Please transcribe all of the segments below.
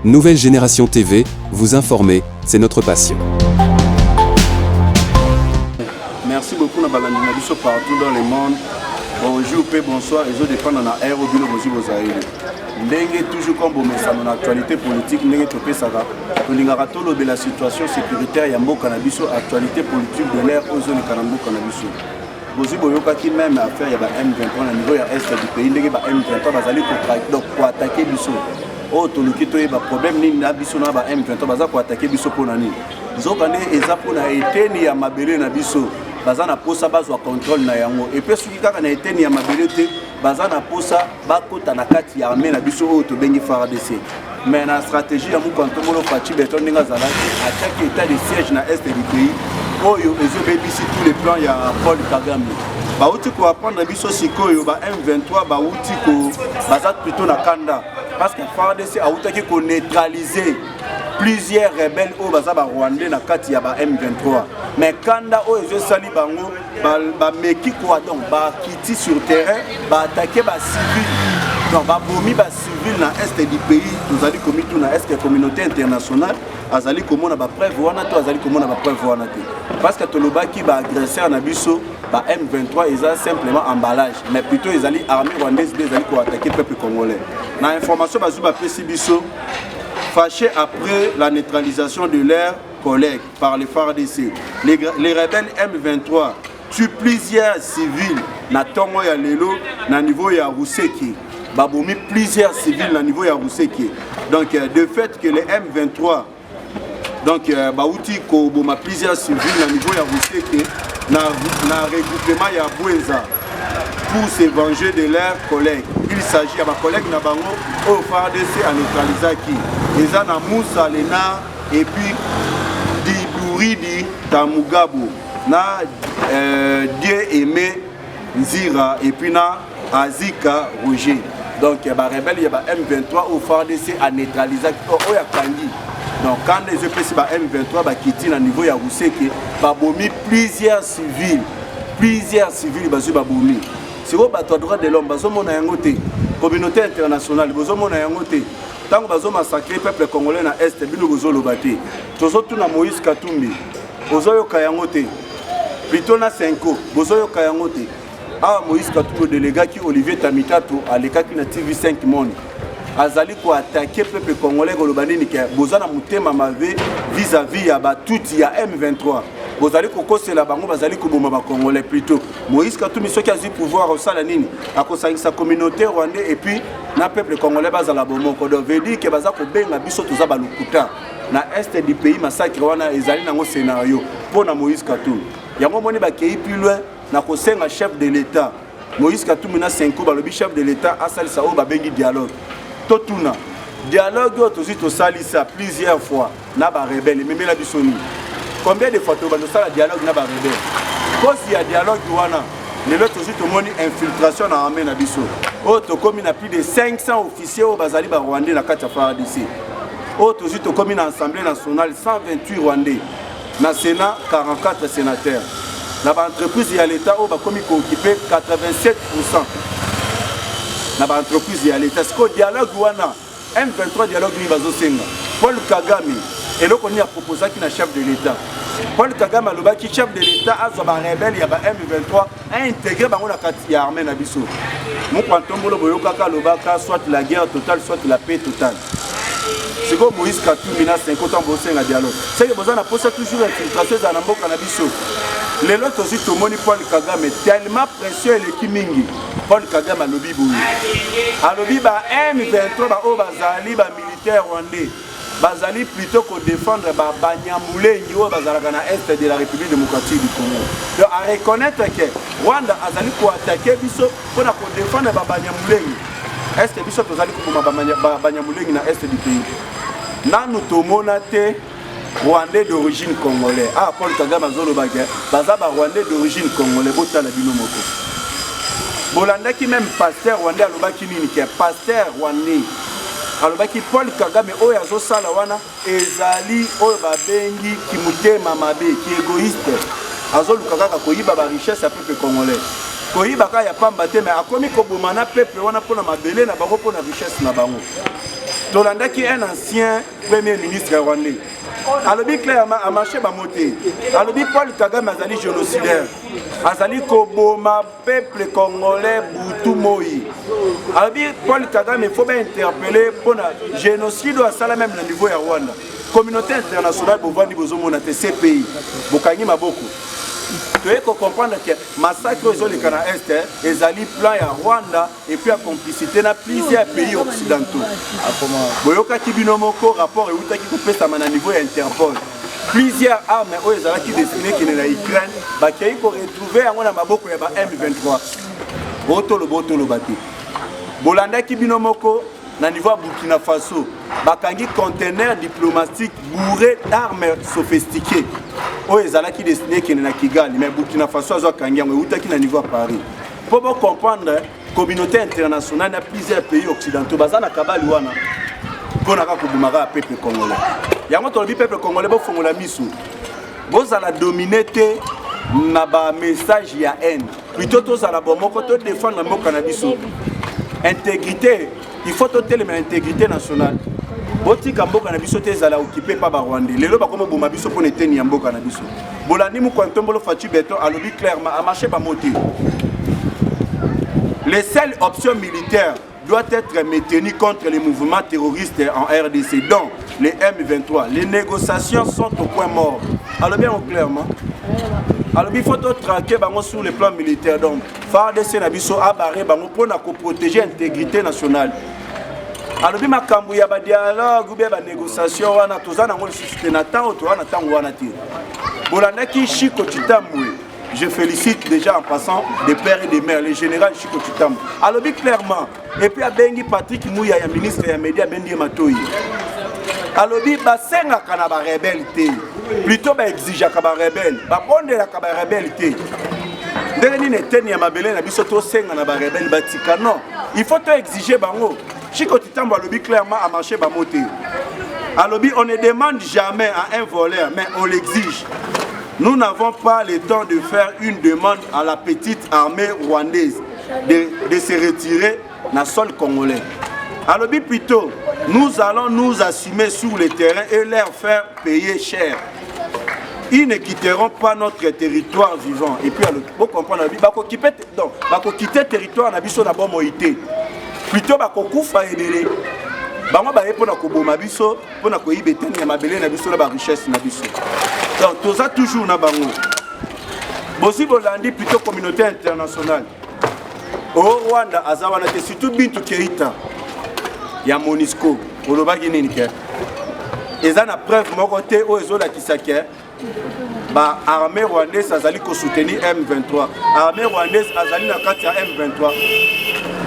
Nouvelle Génération TV, vous informer, c'est notre passion. Merci beaucoup na balandi na biso partout dans le monde. Bonjour et bonsoir, et je dépend dans la ère au bureau bonjour aux aïeux. Ndenge toujours comme bon mais ça dans l'actualité politique ndenge topé ça va. Tolingara tolo de la situation sécuritaire ya mboka na biso actualité politique de l'ère aux zones kanamboka na biso. Bonjour boyoka qui même affaire ya ba M23 na niveau ya est du pays ndenge ba M23 bazali pour attaquer biso. Oh toluki to ba problème ni na biso na ba M23 baza pour attaquer biso pour nani. Zokane eza pour na eteni ya mabele na biso. Bazana posa bazwa contrôle na yango et puis soki kaka na eteni ya mabele te bazana posa bakota na kati ya armée na biso oyo to bengi FARDC. Mais na stratégie ya mukanto molo Fachi Beton ninga zalaki attaque état de siège na est du pays oyo ezo bebisi tous les plans ya Paul Kagame. Bauti ko apprendre biso sikoyo ba M23 bauti ko bazat plutôt na kanda parce que FARDC a outaki ko neutraliser plusieurs rebelles au bazaba rwandais na kati ya ba M23 mais kanda o ezo sali bango ba meki quoi donc ba kiti sur terrain ba attaquer ba civil donc ba bomi ba civil na est du pays nous allons commis tout na est que communauté internationale azali komona ba preuve wana to azali komona ba preuve wana te parce que tolobaki ba agresseur na biso ba M23 ils ont simplement emballage mais plutôt ils allaient armée rwandaise ils allaient pour attaquer le peuple congolais na information bazuba pesi biso fâché après la neutralisation de leurs collègues par les FARDC. Les rebelles M23 tuent plusieurs civils na tongo ya lelo na niveau ya Ruseki. Babomi plusieurs civils na niveau ya Ruseki. Donc de fait que les M23 donc baouti ko boma plusieurs civils na niveau ya Ruseki na regroupement ya Bouenza pour se venger de leurs collègues. Il s'agit de ma collègue Nabango au FARDC à neutralisaki. Ils ont na Moussa Lena et puis Dibouridi Tamugabo na Dieu aimé Nzira et puis na Azika Roger. Donc il y a des rebelles, il y a M23 au FARDC à neutralisaki. Oh ya Kangi. Donc quand les EPC M23 ba kiti na niveau ya Ruseki ba bomi plusieurs civils bazu ba bomi. Si vous avez le droit de l'homme, vous avez la communauté internationale, vous avez la tant que vous avez massacré le peuple congolais dans l'Est, vous avez le battu. Vous avez Moïse Katumbi, vous avez le plutôt na 5 ans, vous avez le ah Moïse Katumbi, délégat qui Olivier Tamitato, à l'écart qui na TV 5 monde. Azali ko attaquer le peuple congolais, vous avez le vis-à-vis à tout il y a M23. Vous allez kokose la bango bazali ko boma ba congolais plutôt Moïse Katumbi soki azi pouvoir au sala nini akosangisa communauté rwandais et puis na peuple congolais bazala bomoko do veut dire que baza ko benga biso toza ba lukuta na est du pays massacre wana ezali nango scénario pour na Moïse Katumbi yango moni ba kei plus loin na kosenga chef de l'état Moïse Katumbi na 5 ans balobi chef de l'état asali sa o ba bengi dialogue totuna dialogue yo tozi to salisa plusieurs fois na ba rebelle même la bisoni. Combien de fois tu as le dialogue na ba rebelle? Cause il y a dialogue wana, les autres aussi tout monde infiltration dans l'armée na biso. Autre comme il y a plus de 500 officiers au bazali ba rwandais na kati ya FARDC. Autre aussi tout comme une assemblée nationale 128 rwandais. Na Sénat 44 sénateurs. Na ba entreprise ya l'état au ba komi ko occuper 87%. Na ba entreprise ya l'état ce que dialogue wana M23 dialogue ni bazo senga. Paul Kagame et là, on a proposé qu'il y a un chef de l'État. Paul Kagame a le chef de l'État a rebelle, il y a M23 a intégré l'armée na biso. Mon pantombo le soit la guerre totale, soit la paix totale. C'est comme Moïse Katumbi na 50 ans bossé un dialogue. C'est que besoin de poser toujours infiltration dans mboka na biso. Les autres aussi tout monde Paul Kagame tellement précieux l'équipe mingi. Paul Kagame a lobby boui. A lobby ba M23 ba o bazali ba militaire rwandais. Bazali plutôt que défendre Banyamulenge ou Bazalaka na est de la République démocratique du Congo. Donc à reconnaître que Rwanda azali ko attaquer biso pour défendre Banyamulenge. Est que biso tozali ko Banyamulenge na est du pays. Nanu tomona te Rwandais d'origine congolais. Ah Paul Kagame azolo bagé, bazaba Rwandais d'origine congolais botala bino moko. Bolanda qui même pasteur Rwandais alobaki nini ke pasteur Rwandais. Alors qui Paul Kagame oyo azosala wana ezali oyo babengi kimutema mabe ki égoïste azoluka kaka koyiba ba richesse ya peuple congolais koyiba kaka ya pamba te mais akomi koboma na peuple wana pona mabele na bango pona richesse na bango Tolanda qui est un ancien premier ministre rwandais. Alobi clairement a marché bamoté. Alobi Paul Kagame azali génocidaire. Azali koboma peuple congolais Boutou Moi. Alobi Paul Kagame il faut bien interpeller pour le génocide à ça même le niveau ya Rwanda. Communauté internationale pour voir ni bozomona te CPI. Bokangi maboko. Tu veux comprendre que massacre aux zones Cana Est, les alliés plan à Rwanda et puis à complicité dans plusieurs pays occidentaux. Boyoka Kibinomoko rapport et Outaki coupé ça à niveau Interpol. Plusieurs armes aux alliés qui destinées qui n'est Ukraine, bah qui ont retrouvé à mon amaboko et bah M23. Boto le bâti. Bolanda Kibinomoko. Na niveau Burkina Faso, bakangi conteneur diplomatique bourré d'armes sophistiquées. O ezala qui destiné qui na Kigali, mais Burkina Faso a kangi ngo utaki na niveau Paris. Pour bien comprendre, communauté internationale na plusieurs pays occidentaux bazana kabali wana. Kona ka kubumaka peuple congolais. Yango to le peuple congolais bo fongola misu. Bozala dominité na ba message ya haine. Plutôt to zala bomoko to défendre mboka na biso. Intégrité. Il faut toter l'intégrité nationale. Boti Kamboka na biso te zala occupé par Rwanda. Lelo ba komo boma biso pour neteni ya mboka na biso. Bolandi mu kwantombolo Fatou Beton a lobby clairement a marché ba moté. Les seules options militaires doivent être maintenues contre les mouvements terroristes en RDC, dont les M23. Les négociations sont au point mort. Alors bien clairement. Alors il faut traquer sur le plan militaire. Donc, FARDC na biso a barré pour protéger l'intégrité nationale. Alors il y a un dialogue ou bien une négociation. Je félicite déjà en passant des pères et des mères, le général Chiko Chitambo. Alors clairement, et puis à Bengi Patrick Mouya, le ministre des médias Bengi Matoyi. Alobi basenga kana ba rebelle plutôt ba exige ka ba rebelle ba bondela ka ba rebelle te ndenge ni neteni ya mabele na biso to senga na ba rebelle batika non il faut to exiger bango Chiko Chitambo alobi clairement à marcher ba moté alobi on ne demande jamais à un voleur mais on l'exige. Nous n'avons pas le temps de faire une demande à la petite armée rwandaise de se retirer dans le sol congolais. Alors plutôt, nous allons nous assumer sur le terrain et leur faire payer cher. Ils ne quitteront pas notre territoire vivant. Et puis, vous comprenez, ils vont quitter le territoire dans bon moïté. Plutôt, ils vont couper les gens. Bango ba epona ko boma biso pona ko ibeteni ya mabele na biso na ba richesse na biso. Donc tout ça toujours na bango. Bosi bolandi plutôt communauté internationale. Au Rwanda azawana te surtout Bintu Keita ya Monisco olobaki nini ke. Eza na preuve moko te o ezola kisake ba armée rwandaise azali ko soutenir M23. Armée rwandaise azali na kati ya M23.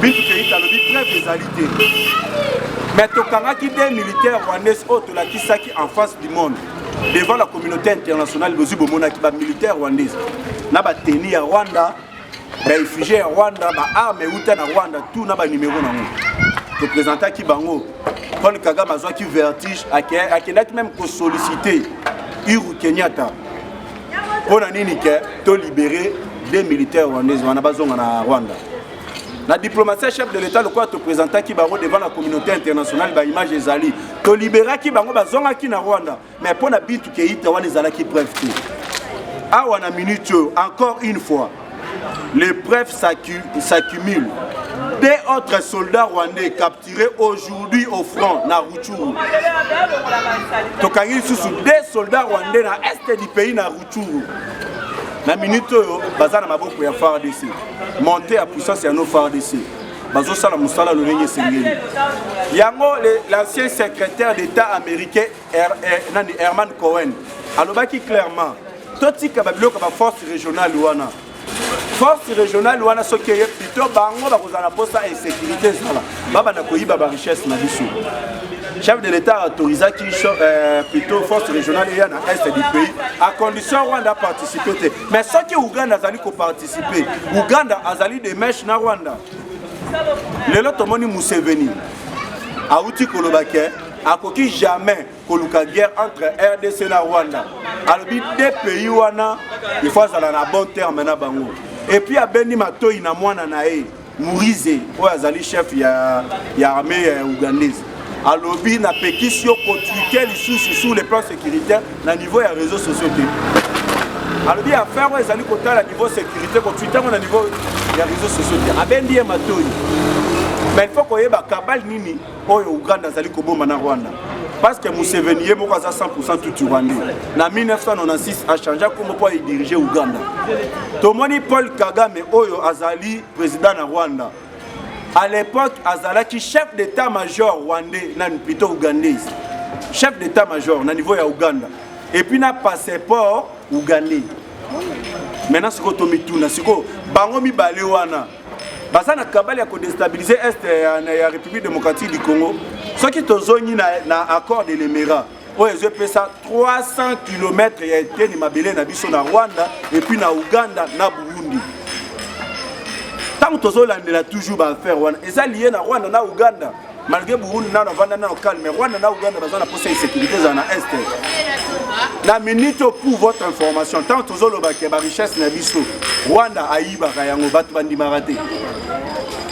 Bintu Keita lobi preuve ezalité. Mais tokangaki des militaires rwandais qui en face du monde devant la communauté internationale bozi bomonaki ba militaires rwandais na ba teni ya Rwanda ba réfugiés ya Rwanda ba armes uta na Rwanda tout na ba numéro nango to présenter ki bango Paul Kagame azwa ki vertige akendaki même ko solliciter Uhuru Kenyatta pona nini ke to libérer des militaires rwandais wana bazonga na Rwanda. La diplomatie chef de l'État le quoi te présenter qui bango devant la communauté internationale ba image ezali to libérer qui bango bazonga ki na Rwanda mais pour na Bintu Keita wana ezala ki preuve tout a wana minute encore une fois les preuves s'accumulent. Des autres soldats rwandais capturés aujourd'hui au front na Rutshuru tokangi sous des soldats rwandais na est du pays na Rutshuru. Na minute bazana maboko ya FARDC monter à puissance ya no FARDC bazo sala musala lo nenge sengeli yango l'ancien secrétaire d'État américain Herman Cohen alobaki clairement totika babiloko ba force régionale wana soki plutôt bango bakozana posa insécurité sala baba na koyiba ba richesse na biso. Chef de l'État a autorisé plutôt force régionale et à l'est du pays, à condition Rwanda participer. Mais ceux qui Ouganda azali ko participer, Ouganda azali de mèche na Rwanda. Le lot tomoni Museveni, a outi kolobake, a koki jamais koluka guerre entre RDC et Rwanda. Alors des pays wana, il faut aller na bon terme na bango. Et puis a Beni Matoyi na mwana na e, Mourize, o azali chef ya armée ougandaise. à lobby na pétition continuité sur les plans sécuritaires na niveau des réseaux sociaux. À lobby à faire les alliés côté à niveau sécurité continuité na niveau des réseaux sociaux. À bendi et matoi. Mais il faut qu'on y ait ba kabal nini au Ouganda zali koboma na Rwanda. Parce que Museveni est 100% tout Rwandais. En 1996, a changé comme pour diriger Ouganda. Tomoni Paul Kagame Oyo Azali, président de Rwanda. À l'époque, Azalaki chef d'état-major rwandais, plutôt ougandais. Chef d'état-major, au niveau de Ouganda. Et puis, na passeport ougandais. Maintenant, c'est quoi Mituna, c'est quoi Bangomi Balewana. Basa na kabali ya déstabiliser est la République démocratique du Congo. Ce qui est zone na accord de l'Émirat. Où ils ont fait ça 300 km il y a été ni mabele na biso na Rwanda et puis na Ouganda na Burundi. Tant que nous avons toujours faire et ça lié na Rwanda na Ouganda. Malgré Burundi na Rwanda na calme mais Rwanda na Ouganda bazana pour cette sécurité dans est. Na minute pour votre information tant que nous avons la richesse na biso Rwanda aïba kayango batu bandimarate.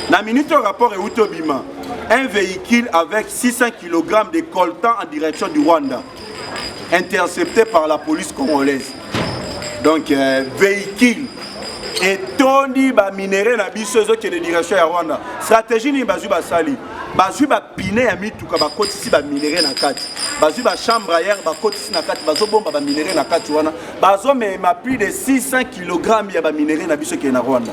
Na minute rapport et Utobima, un véhicule avec 600 kg de coltan en direction du Rwanda, intercepté par la police congolaise. Donc, véhicule et tondi ba minéré na biso zo qui de direction ya Rwanda. Stratégie ni bazu ba sali. Bazu ba piné ya mituka ba kotisi ba minéré na kati. Bazu ba chambre ailleurs ba kotisi na kati bazo bomba ba minéré na kati wana. Bazo me ma plus de 600 kg ya ba minéré na biso qui na Rwanda.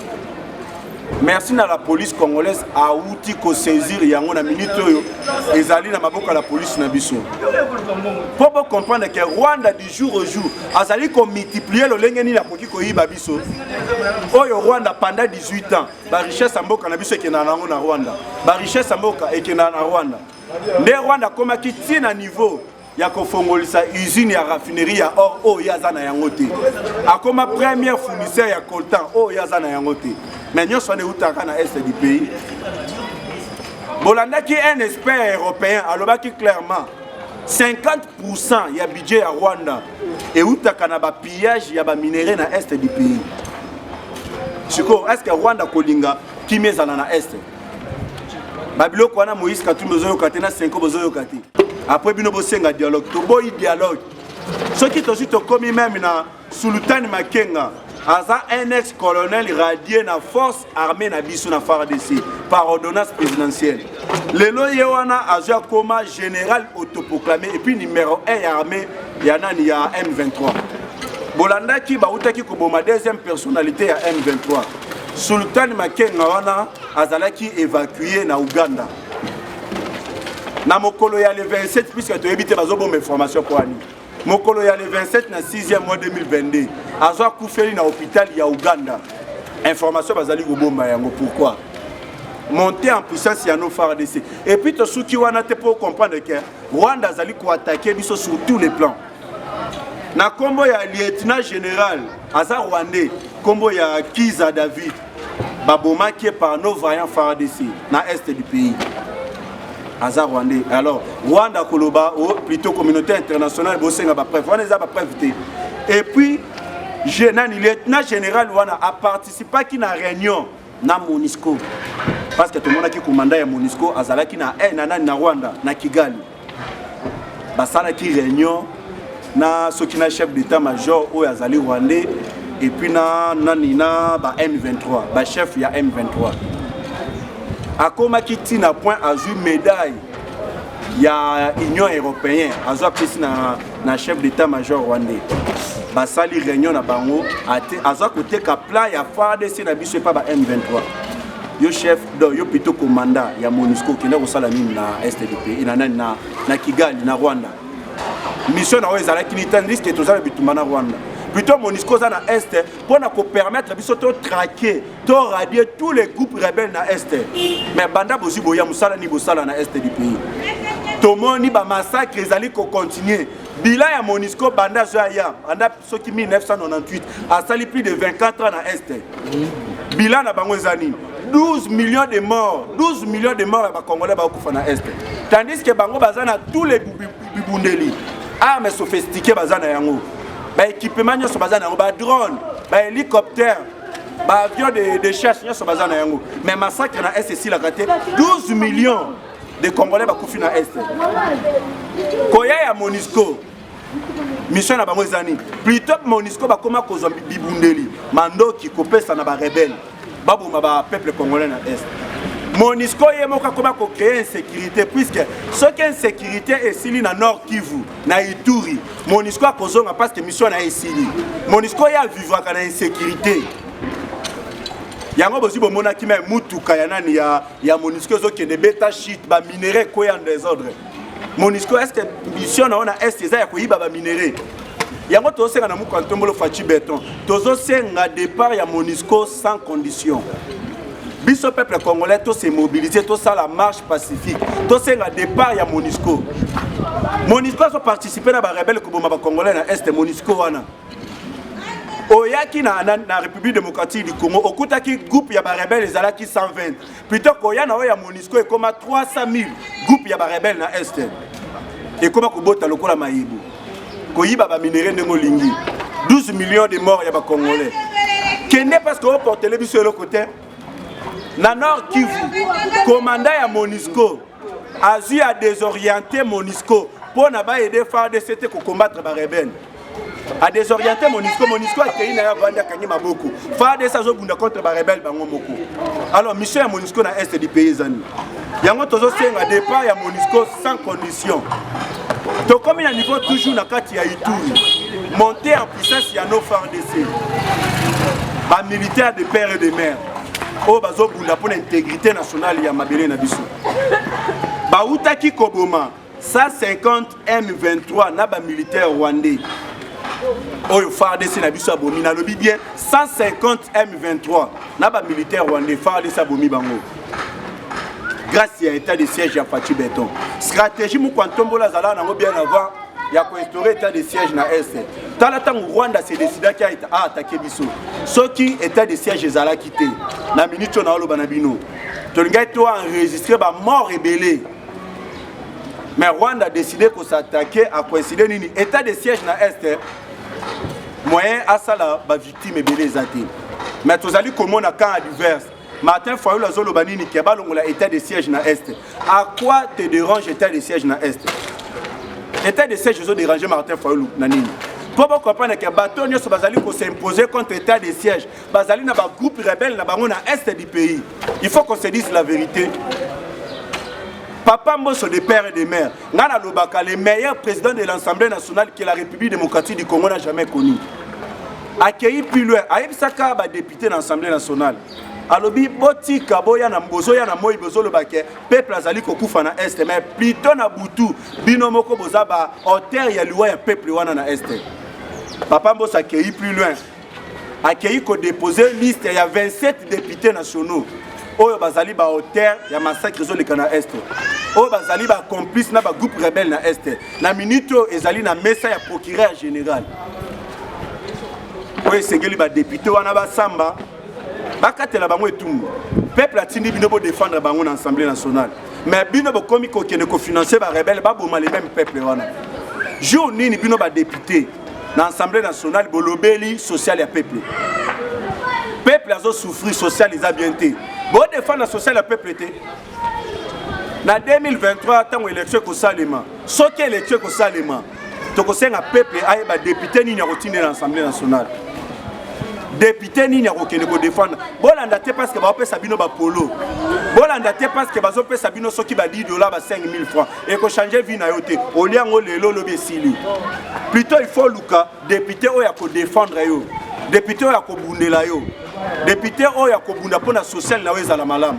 Merci à la police congolaise a outi ko saisir yango na minute oyo ezali na maboko la police na biso. Pour comprendre que Rwanda du jour au jour azali ko multiplier le lengeni na koki ko yiba biso. Oyo Rwanda pendant 18 ans, ba richesse mboka na biso ke na nango na Rwanda. Ba richesse mboka e ke na Rwanda. Ne Rwanda koma kiti na niveau ya kofongolisa usine ya raffinerie ya or o yaza na yango te. Akoma première fournisseur ya coltan o yaza na yango te. Mais nous sommes dans l'est du pays. Bolanda qui est un expert européen, alors qui clairement 50% y a budget à Rwanda et où tu as un pillage, il y a des minéraux dans l'est du pays. Est-ce que Rwanda Kolinga qui met dans l'est? Babilo Kwana Moïse Katumbo Zoyo Katena 5 Bozoyo Kati. Après Bino Bosenga dialogue, to boy dialogue. Ceux qui sont aussi commis même na Sultan Makenga. Aza un ex-colonel radié na force armée na biso na FARDC par ordonnance présidentielle. Lelo yewana azia koma général autoproclamé et puis numéro 1 armée yana ni ya M23. Bolanda ki bautaki ko boma deuxième personnalité ya M23. Sultan Makenga wana azalaki évacué na Ouganda. Na mokolo ya le 27 puisque to éviter bazobo information pour ani. Mokolo ya le 27 na 6e mois 2022. Azwa koufeli na hôpital ya Ouganda. Information bazali kobomba yango pourquoi? Monter en puissance ya no FARDC. Et puis to souki wana te pour comprendre que Rwanda azali ko attaquer biso sur tous les plans. Na kombo ya lieutenant général Aza Rwandais, kombo ya Kiza David, babomaki par nos vaillants FARDC na est du pays. Aza Rwandais. Alors, Rwanda Koloba, ou plutôt communauté internationale, Bosenga ba preuve. On les a pas preuve. Et puis, le lieutenant général Wana a participé à la réunion na MONUSCO. Parce que tout le monde qui commande à MONUSCO, Azala qui na Rwanda, na Kigali. Basala qui réunion na ce qui na chef d'état-major ou Azali Rwandais et puis na ba M23, ba chef ya M23. Akoma kiti na point a joué médaille ya Union européenne azo pesi na chef d'état-major rwandais basali réunion na bango azo côté ka plan ya FARDC na biso pa ba M23 yo chef do yo plutôt commandant ya MONUSCO qui na kosala nini na est du pays na Kigali na Rwanda mission na wezala kinitani risque tozala bituma na Rwanda. Plutôt MONUSCO dans l'Est pour nous permettre de traquer, de radier tous les groupes rebelles dans l'Est. Mais Banda Bosi Boya Moussala ni Bossala dans l'Est du pays. Tout le monde a massacre, ils allaient continuer. Bilan ya MONUSCO Banda Zoya, Banda Soki 1998, a sali plus de 24 ans dans l'Est. Bilan na Bangozani, 12 millions de morts à Congolais dans l'Est. Tandis que Bango Bazana tous les bibundeli, armes sophistiquées Bazana Yango. Ba équipement sur bazana ba drone, ba hélicoptère, ba avion de chasse sur bazana yango. Mais massacre na SSI la raté 12 millions de Congolais bakufi na Est. Koya ya Monisco. Mission na bango ezani. Plutôt Monisco bakoma kozwa bibundeli. Mandoki kopesa na ba rebelle. Baboma ba peuple congolais na Est. Monisco yemoka koma ko créer insécurité puisque ce qui est insécurité est sili na Nord Kivu, na Ituri. Monisco a kozonga parce que mission na esili. Monisco ya vivre kana insécurité. Yango bozi bomona ki me mutuka ya nani ya Monisco zo kende beta shit ba minerai ko ya désordre. Monisco est-ce que mission na Est eza ya ko yiba ba minerai. Yango to senga na muko ntombolo fachi béton. Tozo senga départ ya Monisco sans condition. Biso peuple congolais tous se mobiliser tous ça la marche pacifique tous c'est un départ ya Monisco. Monisco a participé na ba rebelle ko boma ba congolais na Est Monisco wana. Oyaki na République démocratique du Congo okutaki groupe ya ba rebelle ezalaki 120 plutôt koya na ya Monisco et comme 300 000 groupe ya ba rebelle na Est et comme ko bota lokola mayibu ko yiba ba minerai ndengo lingi 12 millions de morts ya ba congolais kende parce que porter le biso le côté. Na Nord Kivu, commandant ya Monisco a dû à désorienter Monisco pour n'a aider FARDC pour combattre les rebelles. A désorienter Monisco, Monisco a été na banda kanyi maboko. FARDC a zobunda contre les rebelles bango moko. Alors mission ya Monisco na Est du pays zani. Yango tozo senga départ ya Monisco sans condition. To comme il y a niveau toujours na kati ya Ituri. Monter en puissance ya nos FARDC. Ba militaires de père et de mère. Oh bazo bunda pour l'intégrité nationale ya mabele na biso. Ba utaki koboma 150 M23 na ba militaire rwandais. Oyo FARDC na biso abomi na lobi bien 150 M23 na ba militaire rwandais FARDC abomi bango. Grâce à état de siège ya Fachi Béton. Stratégie mu kwantombola zala nango bien avant ya ko instaurer état de siège na Est. Tala tango Rwanda s'est décidé qu'il a attaqué biso. Ce qui état de siège ezala quitté. Na minute na oloba na bino. Tolingai to enregistrer ba mort rebellé. Mais Rwanda a décidé qu'on s'attaquer à coïncider nini état de siège na Est. Moyen à ça la ba victime rebellé zati. Mais tozali comment na camp adverse. Martin Fayulu la zolo banini ki ba longola état de siège na Est. À quoi te dérange état de siège na Est? État de siège, ils ont dérangé Martin Fayulu. Pour comprendre que bateau nyos bazali ko s'imposer contre état de siège, bazali na ba groupe rebelle na bango na Est du pays. Il faut qu'on se dise la vérité. Papa Mbosso de père et de mère, ngana lobaka le meilleur président de l'Assemblée nationale que la République démocratique du Congo n'a jamais connu. Accueilli plus loin, aïbsaka ba député dans l'Assemblée nationale. Alobi boti kaboya na mbozo ya na moi bozolo bake peuple azali kokufa na Est mais plutôt na butu bino moko bozaba hauteur ya liwa ya peuple wana na Est. Papa Mbosso accueilli plus loin. Accueilli ko déposer liste il y a 27 députés nationaux. Oyo bazali ba hauteur ya massacre zo le kana Est. Oyo bazali ba complice na ba groupe rebelle na Est. Na minute ezali na mesa ya procureur général. Oyo sengeli ba député wana ba samba bakatela bango etumbu peuple atindi bino bo défendre bango na Assemblée nationale mais bino bo komi ko kene ko financer ba rebelle ba boma les mêmes peuple wana jour nini bino ba député na Assemblée nationale bo lobeli social ya peuple azo souffrir social les a bien té bo défendre la social ya peuple té na 2023 tant élection ko salema soki élection ko salema to ko senga peuple aye ba député nini ya rotine na Assemblée nationale. Député ni nyakokende ko défendre bolanda te parce que ba opesa bino ba polo bolanda te parce que bazo pesa bino soki ba $10 ba 5000 francs et ko changer vie na yote oliango lelo lobi sili plutôt il faut luka député oya ko défendre yo député oya ko bundela yo député oya ko bunda pona social na weza la malamu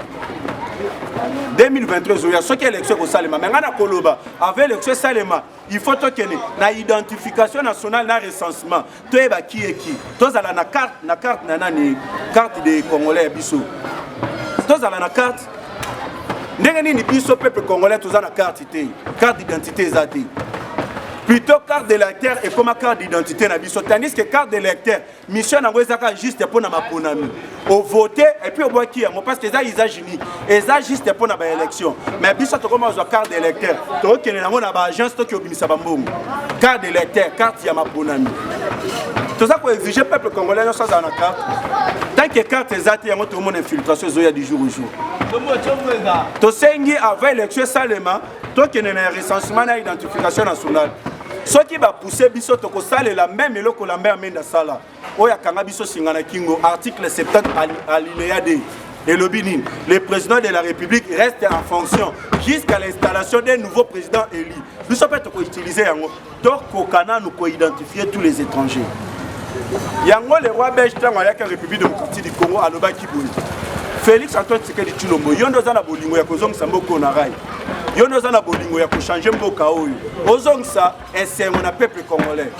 2023 oya soki élection ko salema mais ngana koloba avec l'élection salema il faut que na identification nationale na recensement to eba qui est qui tozala na carte na nani carte des Congolais biso tozala na carte ndenge nini biso peuple congolais tozala na carte d'identité ezati plutôt carte d'électeur et comme carte d'identité na biso tandis que carte d'électeur mission nango ezaka juste pour na maponami au voter et puis au bois qui parce que ça usage unique et ça juste pour na ba élection mais biso to comme carte d'électeur to kene nango na ba agence to ki obimisa bambongo carte d'électeur carte ya maponami tout ça ko exiger peuple congolais sans na carte tant que carte ezati yango tout le monde infiltration zoya du jour au jour. tosengi avant élection esalema tokende na recensement na identification nationale soki bapousse biso tokosalela même eloko lamba ya menda sala oyo akanga biso singa na kingo article 70 alinéa D elobi nini le président de la République reste en fonction jusqu'à l'installation d'un nouveau président élu biso mpe tokoutilize yango tokokana nous koidentifier tous les étrangers yango le roi belge ntango ayaki ya République démocratique du Congo alobaki boye Félix Antoine Tshisekedi Tshilombo yo ndoza na bolingo ya kozongisa mboka na rai yo ndoza na bolingo ya kochange mboka oyo ozongisa esengo na peuple congolais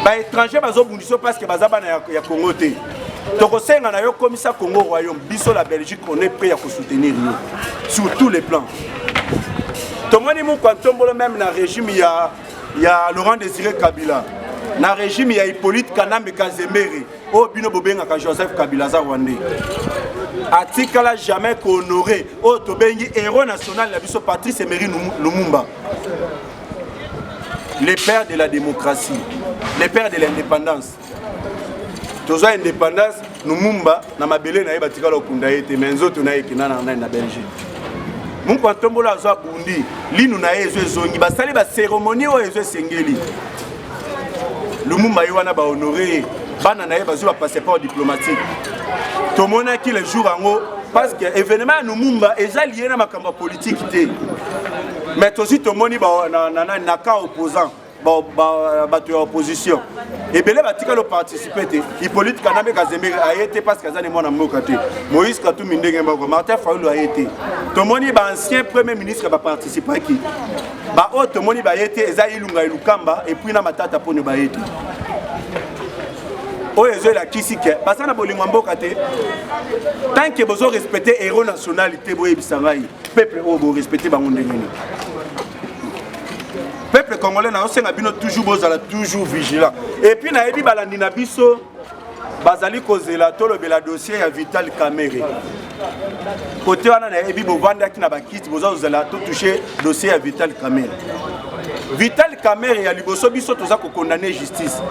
ba étranger bazobundisa parce que baza bana ya Congo te tokosenga na yo komisa Congo royaume biso la Belgique on est prêt à soutenir yo sur tous les plans tomoni mu kwantombolo même na régime ya Laurent Désiré Kabila na régime ya Hippolyte Kanambe Kazemere o bino bobengaka Joseph Kabila za Rwandais atikala jamais qu'honoré o tobengi héros national la biso Patrice Emery Lumumba le père de la démocratie le père de l'indépendance tozo indépendance Lumumba na mabele na ye batikala okunda ete menzoto na ekina na Belgique mun kwa tombola azo bundi linu na ye ezongi basali ba cérémonie o ezo sengeli Lumumba ye wana ba honoré bana na ye bazo ba passeport diplomatique tomona ki le jour ango parce que événement Lumumba eza lié na makambo politique té mais aussi tomoni ba na ka opposant ba to opposition et belé batika le participer té Hippolyte Kanambe Kazembe a été parce que azane mona mboka té Moïse Katumbi ndenge mbako Martin Fayulu a été tomoni ba ancien premier ministre ba participer ki ba o tomoni ba été eza ilunga ilukamba et puis na matata pone ba été oyo ezoela kisike basana bolingo mboka te tant que bozo respecter héros nationalité boyebisa ngai peuple oyo bo respecter bango ndenge nini peuple congolais na osenga bino toujours bozala toujours vigilant et puis na yebi balandi na biso bazali kozela tolobela dossier ya Vital Kamerhe côté wana na yebi bovandaki na bakiti bozala to toucher dossier ya Vital Kamerhe Vital Kamerhe ya liboso biso toza ko condamner justice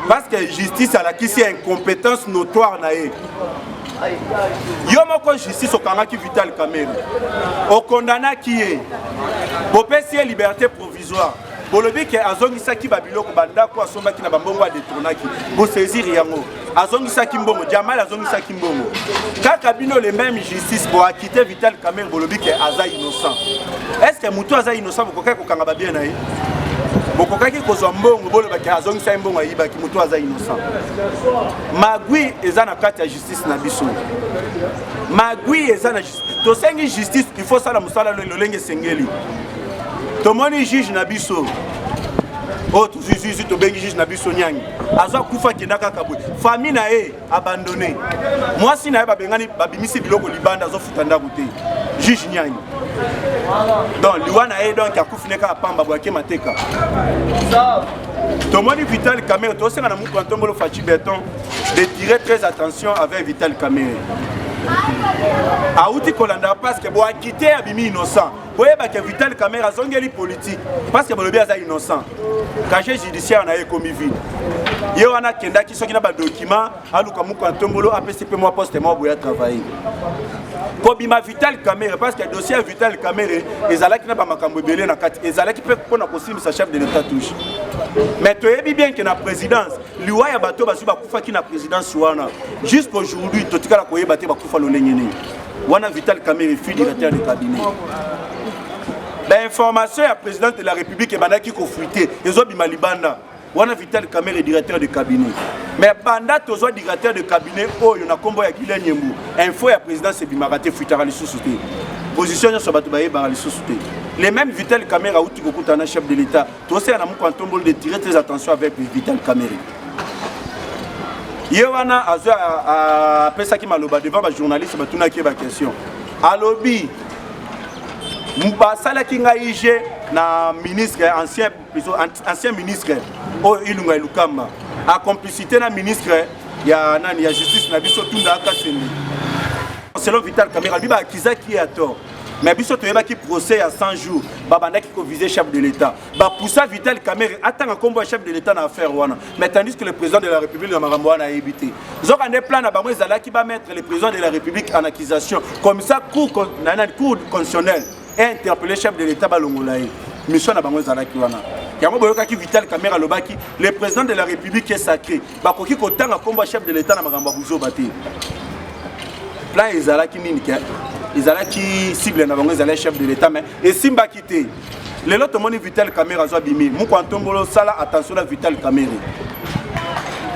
parce que justice a la kisi incompétence notoire na ye yo moko justice okangaki Vital Kamerhe okondamnaki ye bopesi ye liberté provisoire bolobi ke azongisaki babiloko bandako asombaki na bambongo adetournaki bosaisir yango azongisaki mbongo Jamal azongisaki mbongo kaka bino le même justice bo akite Vital Kamerhe bolobi ke aza innocent est-ce que mutu aza innocent bokokaki kokanga babien na ye bokokaki kozwa mbongo bolobaki azongisa mbongo ayibaki mutu aza innocent magui eza na kati ya justice na biso magui eza na justice tosengi justice il faut sala musala lolenge sengeli tomoni juge na biso oh tuzizi to bengi juge na biso nyangi azwa kufa kenda kaka boy famille na ye abandonné mwasi na ye babengani babimisi biloko libanda azofuta ndaku te juge nyangi donc liwa na ye donc akufineka apamba bwake mateka tomoni Vital Kamerhe tosenga na mutu antombolo Fachi Beton de tirer très attention avec Vital Kamerhe Aouti Kolanda parce que bo akité abimi innocent. Boye ba que Vital Kamerhe azongeli politique parce que bolobi aza innocent. Casier judiciaire na ye komi vide. Ye wana kenda ki soki na ba document aluka muko antombolo APCP moi poste moi boya travailler. Kobima Vital Kamerhe parce que dossier Vital Kamerhe ezalaki na ba makambo ebele na kati ezalaki pe pona kosimisa chef de l'état touche. Mais tu es bien que la présidence, l'Ouaya bateau va suivre qui na présidence wana. Jusqu'aujourd'hui, tout cas la koye bateau va kufa l'olengene. Wana Vital Kamerhe fut directeur de cabinet. L'information à président de la République est banaki ko fuité. Ezo bimalibanda. Wana Vital Kamerhe directeur de cabinet. Mais banda tozo directeur de cabinet oh yona kombo ya Guilain Nyembu. Info ya président c'est bimarate fuitara li sous-souté. Position sur bateau baye ba li sous-souté. Les mêmes Vital Kamerhe a outi kokutana chef de l'État. Toi c'est un amour tombol de tirer tes attentions avec Vital Kamerhe. Yewana a pesa ki maloba devant ba journaliste batuna ki ba question. Alobi Mbasala kinga ije na ministre ancien ministre o Ilunga Ilukamba a complicité na ministre ya nani ya justice na biso tunda akasendi. Selon Vital Kamerhe lui ba akiza qui a tort. mais biso toyeba ki procès à 100 jours babandaki ko viser chef de l'état ba poussa Vital Kamerhe atanga kombo chef de l'état na affaire wana mais tandis que le président de la République na makambo wana ebité zoka ne plan na bango ezalaki ba mettre le président de la République en accusation comme ça cour constitutionnelle et interpeller chef de l'état balongolaye mission na bango ezalaki wana yango boyokaki Vital Kamerhe alobaki le président de la République est sacré bakoki kotanga kombo chef de l'état na makambo buzoba te plan ezalaki nini ke ezalaki cible na bango ezalaki chef de l'état mais esimba kité lelo tomoni Vital Kamerhe azwa bimi mukwantombolo sala attention à Vital Kamerhe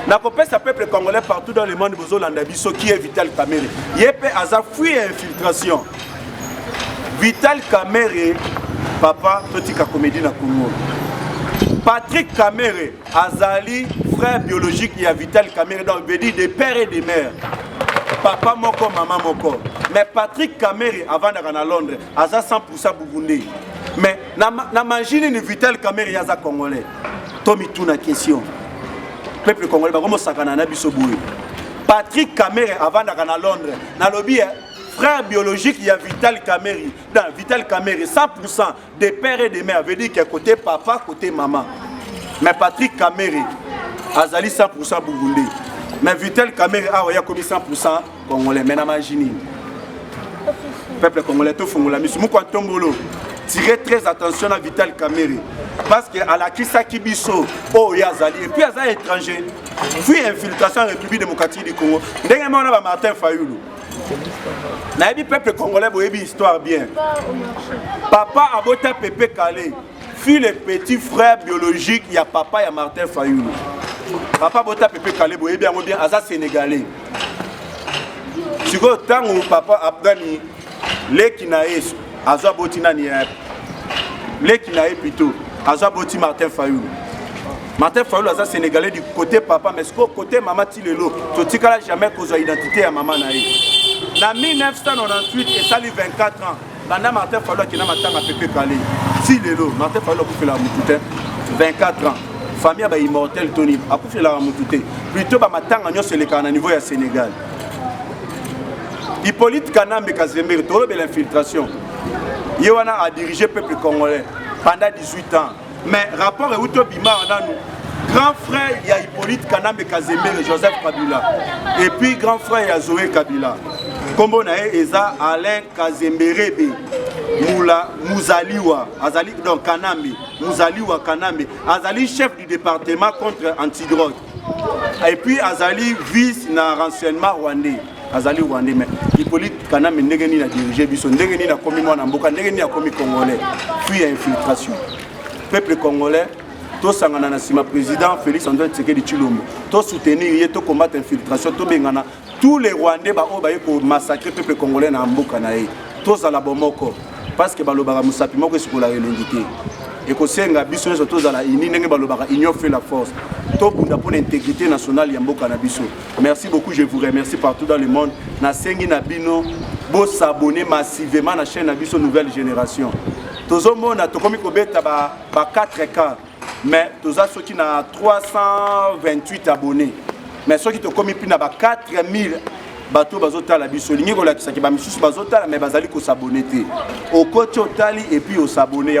na kopesa peuple congolais partout dans le monde bozolanda biso qui est Vital Kamerhe yepe aza fui infiltration Vital Kamerhe papa totika comédie na Congo Patrick Kamerhe azali frère biologique ya Vital Kamerhe donc veut dire des pères et des mères papa moko maman moko mais Patrick Kamerhe avant d'aller à Londres aza 100% burundais mais na imagine ni Vital Kamerhe yaza congolais tomi tuna question peuple congolais ba komo sakana na biso boye Patrick Kamerhe avant d'aller à Londres na lobby frère biologique ya Vital Kamerhe dans Vital Kamerhe 100% des pères et des mères veut dire que côté papa côté maman mais Patrick Kamerhe azali 100% burundais mais Vital Kamerhe a ya commis 100% congolais mais na imagine peuple congolais to fongola misu mukwa tombolo tirez très attention à Vital Kamerhe parce que à la kisaki biso oh yazali et puis aza étranger puis infiltration en République démocratique du Congo ndenge mona ba Martin Fayulu na yebi peuple congolais boyebi histoire bien papa abota Pépé Kalé fut le petit frère biologique ya papa ya Martin Fayulu papa abota Pépé Kalé boyebi yango bien aza sénégalais siko tango papa abdani leki na yesu azwa boti nani leki na ye plutôt azwa boti Martin Fayulu Martin Fayulu aza sénégalais du côté papa mais siko côté maman tilelo totikala jamais kozwa identité ya maman na ye na 1998 et sali 24 ans banda Martin Fayulu akina matanga Pépé Kalé si lelo Martin Fayulu akufela mutute 24 ans famille ba immortel Tony akufela mutute plutôt ba matanga nyonso eleka na niveau ya Sénégal Hippolyte Kanambe Kazembe tolo belle infiltration Yewana a dirigé le peuple congolais pendant 18 ans mais rapport est outo bima nous grand frère il y a Hippolyte Kanambe Kazembe Joseph Kabila et puis grand frère il y a Zoé Kabila kombo na eza Alain Kazemberebe Moula Muzaliwa Azali donc Kanambe Muzaliwa Kanambe Azali chef du département contre antidrogue et puis Azali vice na renseignement rwandais Azali rwandais mais Hippolyte Kanambe ndenge ni na diriger biso ndenge ni na komi mwana mboka ndenge ni na komi congolais puis infiltration peuple congolais to sangana na sima président Félix Antoine Tshisekedi Tshilombo to soutenir ye to combattre infiltration to bengana tous les rwandais ba o ba ye ko massacrer peuple congolais na mboka na ye to zala bomoko parce que balobaka musapi moko sikola elengité et ko senga biso nso to zala ini ndenge balobaka union fait la force to bunda pour l'intégrité nationale ya mboka na biso merci beaucoup je vous remercie partout dans le monde na sengi na bino bo s'abonner massivement na chaîne na biso nouvelle génération tozomona tokomi kobeta ba 4K mais toza ceux qui na 328 abonnés mais ceux qui te komi pina ba 4000 bato bazotala biso lingi kolakisa ki ba misusu bazotala mais bazali ko s'abonner te au côté otali et puis au s'abonner